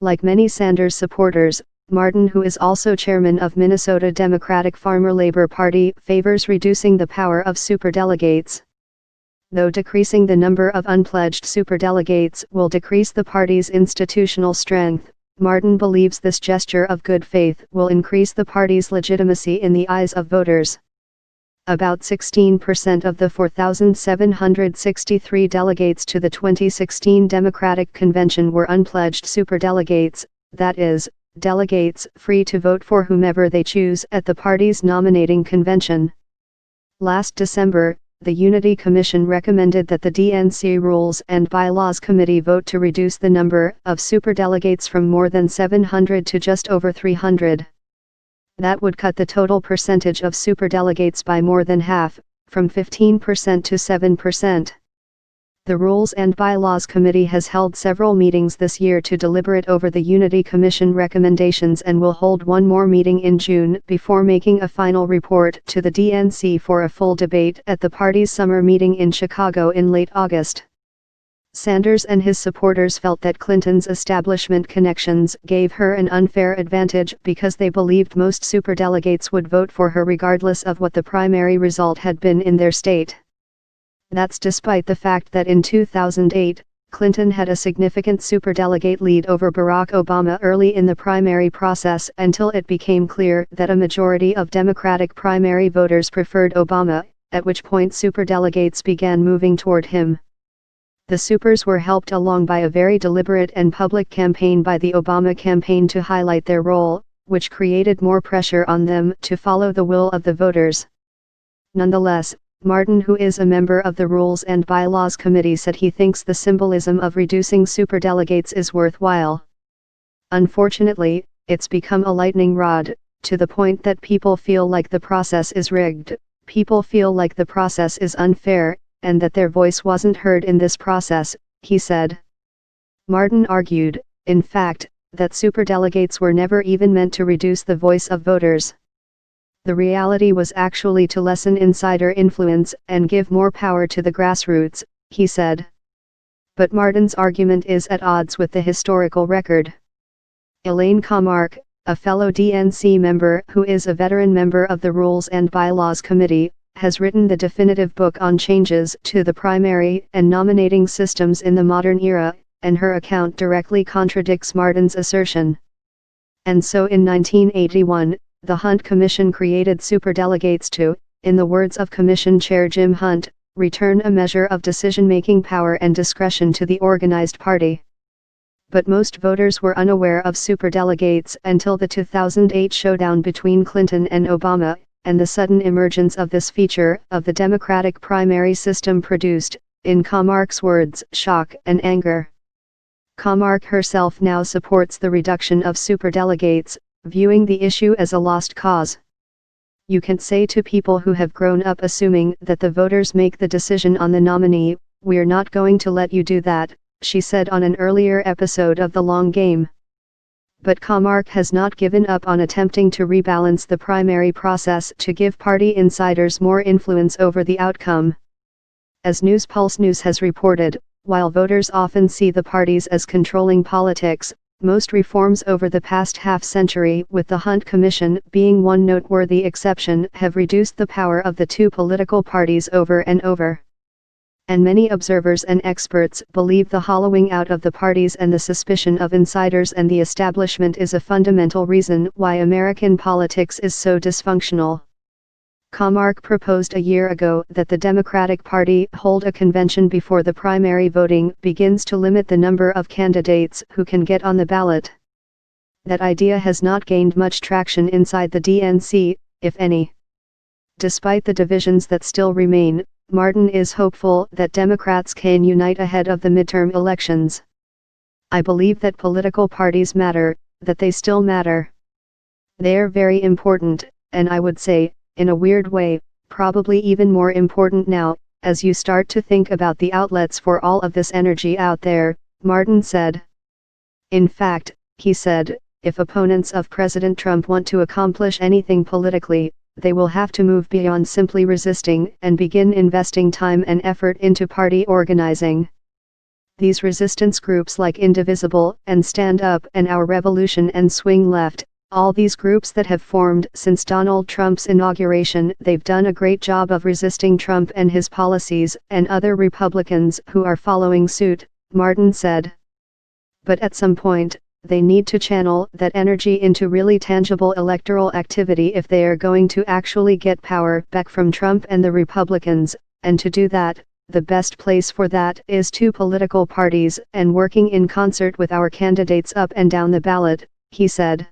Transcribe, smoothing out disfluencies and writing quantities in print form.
Like many Sanders supporters, Martin, who is also chairman of Minnesota Democratic Farmer Labor Party, favors reducing the power of superdelegates. Though decreasing the number of unpledged superdelegates will decrease the party's institutional strength, Martin believes this gesture of good faith will increase the party's legitimacy in the eyes of voters. About 16% of the 4,763 delegates to the 2016 Democratic Convention were unpledged superdelegates, that is, delegates free to vote for whomever they choose at the party's nominating convention. Last December, the Unity Commission recommended that the DNC Rules and Bylaws Committee vote to reduce the number of superdelegates from more than 700 to just over 300. That would cut the total percentage of superdelegates by more than half, from 15% to 7%. The Rules and Bylaws Committee has held several meetings this year to deliberate over the Unity Commission recommendations and will hold one more meeting in June before making a final report to the DNC for a full debate at the party's summer meeting in Chicago in late August. Sanders and his supporters felt that Clinton's establishment connections gave her an unfair advantage because they believed most superdelegates would vote for her regardless of what the primary result had been in their state. That's despite the fact that in 2008, Clinton had a significant superdelegate lead over Barack Obama early in the primary process until it became clear that a majority of Democratic primary voters preferred Obama, at which point superdelegates began moving toward him. The supers were helped along by a very deliberate and public campaign by the Obama campaign to highlight their role, which created more pressure on them to follow the will of the voters. Nonetheless, Martin, who is a member of the Rules and Bylaws Committee, said he thinks the symbolism of reducing superdelegates is worthwhile. Unfortunately, it's become a lightning rod, to the point that people feel like the process is rigged, people feel like the process is unfair, and that their voice wasn't heard in this process, he said. Martin argued, in fact, that superdelegates were never even meant to reduce the voice of voters. The reality was actually to lessen insider influence and give more power to the grassroots, he said. But Martin's argument is at odds with the historical record. Elaine Kamarck, a fellow DNC member who is a veteran member of the Rules and Bylaws Committee, has written the definitive book on changes to the primary and nominating systems in the modern era, and her account directly contradicts Martin's assertion. And so in 1981, the Hunt Commission created superdelegates to, in the words of Commission Chair Jim Hunt, return a measure of decision-making power and discretion to the organized party. But most voters were unaware of superdelegates until the 2008 showdown between Clinton and Obama, and the sudden emergence of this feature of the Democratic primary system produced, in Kamarck's words, shock and anger. Kamarck herself now supports the reduction of superdelegates, viewing the issue as a lost cause. You can't say to people who have grown up assuming that the voters make the decision on the nominee, "We're not going to let you do that," she said on an earlier episode of The Long Game. But Kamarck has not given up on attempting to rebalance the primary process to give party insiders more influence over the outcome. As News Pulse News has reported, while voters often see the parties as controlling politics, most reforms over the past half-century, with the Hunt Commission being one noteworthy exception, have reduced the power of the two political parties over and over. And many observers and experts believe the hollowing out of the parties and the suspicion of insiders and the establishment is a fundamental reason why American politics is so dysfunctional. Kamarck proposed a year ago that the Democratic Party hold a convention before the primary voting begins to limit the number of candidates who can get on the ballot. That idea has not gained much traction inside the DNC, if any. Despite the divisions that still remain, Martin is hopeful that Democrats can unite ahead of the midterm elections. "I believe that political parties matter, that they still matter. They're very important, and I would say, in a weird way, probably even more important now, as you start to think about the outlets for all of this energy out there," Martin said. In fact, he said, if opponents of President Trump want to accomplish anything politically, they will have to move beyond simply resisting and begin investing time and effort into party organizing. these resistance groups like Indivisible and Stand Up and Our Revolution and Swing Left, all these groups that have formed since Donald Trump's inauguration, they've done a great job of resisting Trump and his policies and other Republicans who are following suit, Martin said. But at some point, they need to channel that energy into really tangible electoral activity if they are going to actually get power back from Trump and the Republicans, and to do that, the best place for that is two political parties and working in concert with our candidates up and down the ballot, he said.